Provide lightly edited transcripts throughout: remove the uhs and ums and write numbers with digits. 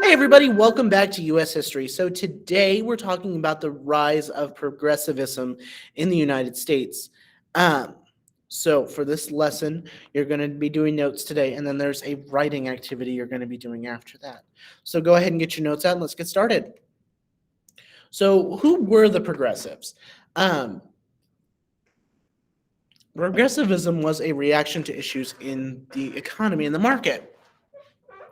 Hey everybody, welcome back to US History. So today we're talking about the rise of progressivism in the United States. Um, so for this lesson, you're going to be doing notes today, and then there's a writing activity you're going to be doing after that. So go ahead and get your notes out and let's get started. So who were the progressives? Um, Progressivism was a reaction to issues in the economy and the market.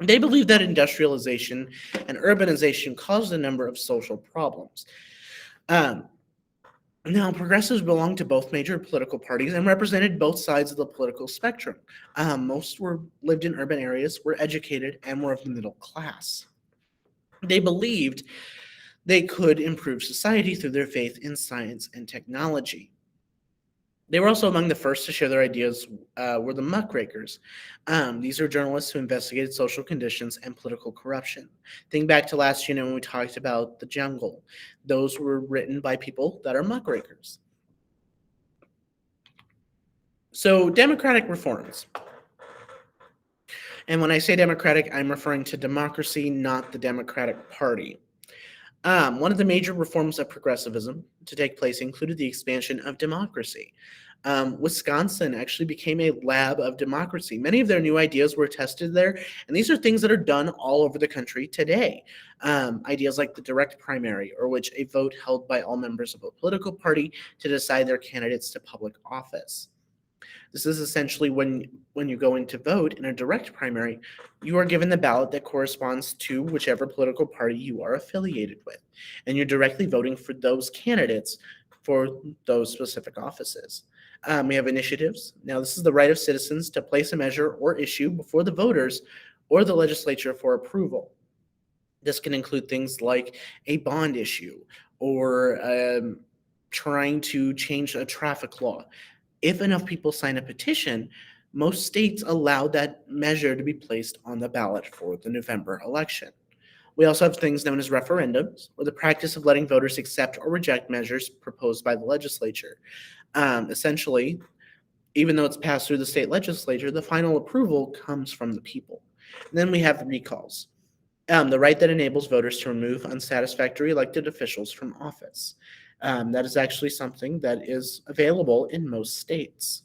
They believed that industrialization and urbanization caused a number of social problems. Um, Now, progressives belonged to both major political parties and represented both sides of the political spectrum. Most were lived in urban areas, were educated, and were of the middle class. They believed they could improve society through their faith in science and technology. They were also among the first to share their ideas were the muckrakers. These are journalists who investigated social conditions and political corruption. Think back to last year when we talked about the jungle. Those were written by people that are muckrakers. So, democratic reforms. And when I say democratic, I'm referring to democracy, not the Democratic Party. One of the major reforms of progressivism to take place included the expansion of democracy. Wisconsin actually became a lab of democracy. Many of their new ideas were tested there, and these are things that are done all over the country today. Ideas like the direct primary, or which a vote held by all members of a political party to decide their candidates to public office. This is essentially when you go in to vote in a direct primary, you are given the ballot that corresponds to whichever political party you are affiliated with, and you're directly voting for those candidates for those specific offices. We have initiatives. Now, this is the right of citizens to place a measure or issue before the voters or the legislature for approval. This can include things like a bond issue or trying to change a traffic law. If enough people sign a petition, most states allow that measure to be placed on the ballot for the November election. We also have things known as referendums, or the practice of letting voters accept or reject measures proposed by the legislature. Essentially, even though it's passed through the state legislature, the final approval comes from the people. And then we have recalls, the right that enables voters to remove unsatisfactory elected officials from office. That is actually something that is available in most states.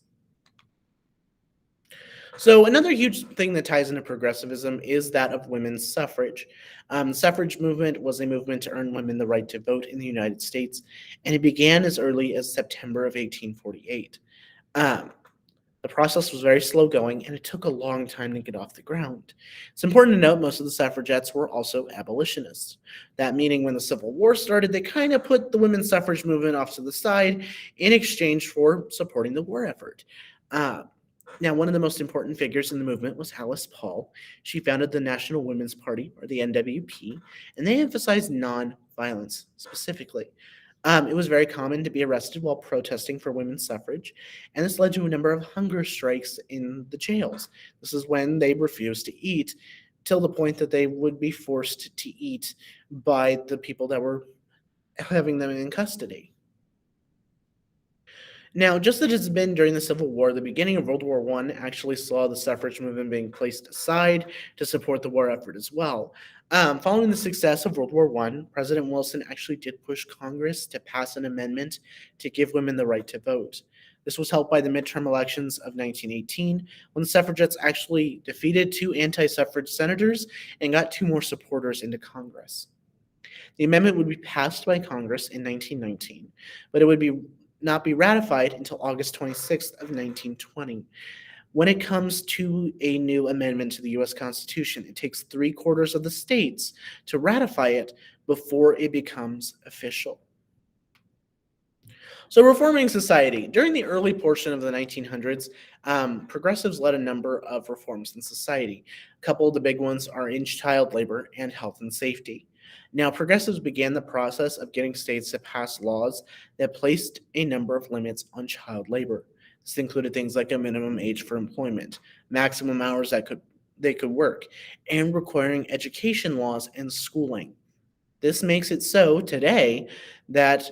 So another huge thing that ties into progressivism is that of women's suffrage. The suffrage movement was a movement to earn women the right to vote in the United States, and it began as early as September of 1848. Um, the process was very slow going, and it took a long time to get off the ground. It's important to note most of the suffragettes were also abolitionists. That meaning when the Civil War started, they kind of put the women's suffrage movement off to the side in exchange for supporting the war effort. Uh, Now, one of the most important figures in the movement was Alice Paul. She founded the National Women's Party, or the NWP, and they emphasized nonviolence specifically. It was very common to be arrested while protesting for women's suffrage, and this led to a number of hunger strikes in the jails. This is when they refused to eat, till the point that they would be forced to eat by the people that were having them in custody. Now, just as it's been during the Civil War, the beginning of World War I actually saw the suffrage movement being placed aside to support the war effort as well. Following the success of World War I, President Wilson actually did push Congress to pass an amendment to give women the right to vote. This was helped by the midterm elections of 1918, when the suffragettes actually defeated two anti-suffrage senators and got two more supporters into Congress. The amendment would be passed by Congress in 1919, but it would not be ratified until August 26th of 1920. When it comes to a new amendment to the U.S. Constitution, it takes 3/4 of the states to ratify it before it becomes official. So, reforming society. During the early portion of the 1900s, progressives led a number of reforms in society. A couple of the big ones are in child labor and health and safety. Now, progressives began the process of getting states to pass laws that placed a number of limits on child labor. This included things like a minimum age for employment, maximum hours that they could work, and requiring education laws and schooling. This makes it so today that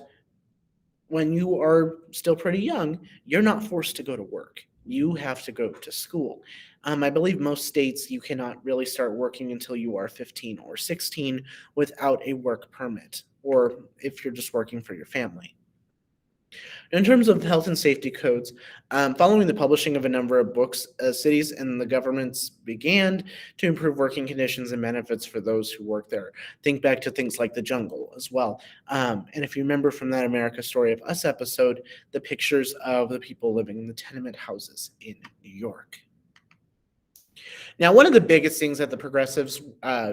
when you are still pretty young, you're not forced to go to work. you have to go to school. I believe most states you cannot really start working until you are 15 or 16 without a work permit, or if you're just working for your family. In terms of health and safety codes, following the publishing of a number of books, cities and the governments began to improve working conditions and benefits for those who work there. Think back to things like the jungle as well. And if you remember from that America Story of Us episode, the pictures of the people living in the tenement houses in New York. Now, one of the biggest things that the progressives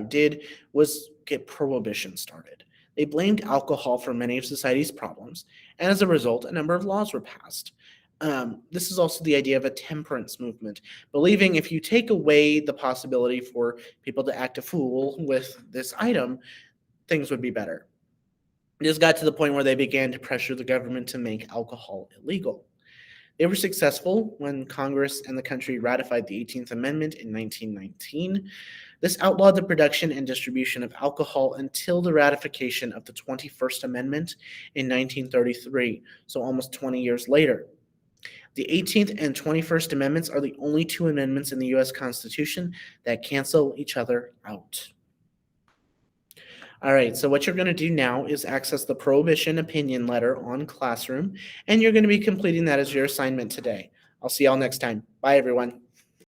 did was get prohibition started. They blamed alcohol for many of society's problems, and as a result, a number of laws were passed. This is also the idea of a temperance movement, believing if you take away the possibility for people to act a fool with this item, things would be better. This got to the point where they began to pressure the government to make alcohol illegal. They were successful when Congress and the country ratified the 18th Amendment in 1919. This outlawed the production and distribution of alcohol until the ratification of the 21st Amendment in 1933, so almost 20 years later. The 18th and 21st Amendments are the only two amendments in the U.S. Constitution that cancel each other out. All right, so what you're going to do now is access the Prohibition opinion letter on Classroom, and you're going to be completing that as your assignment today. I'll see y'all next time. Bye, everyone.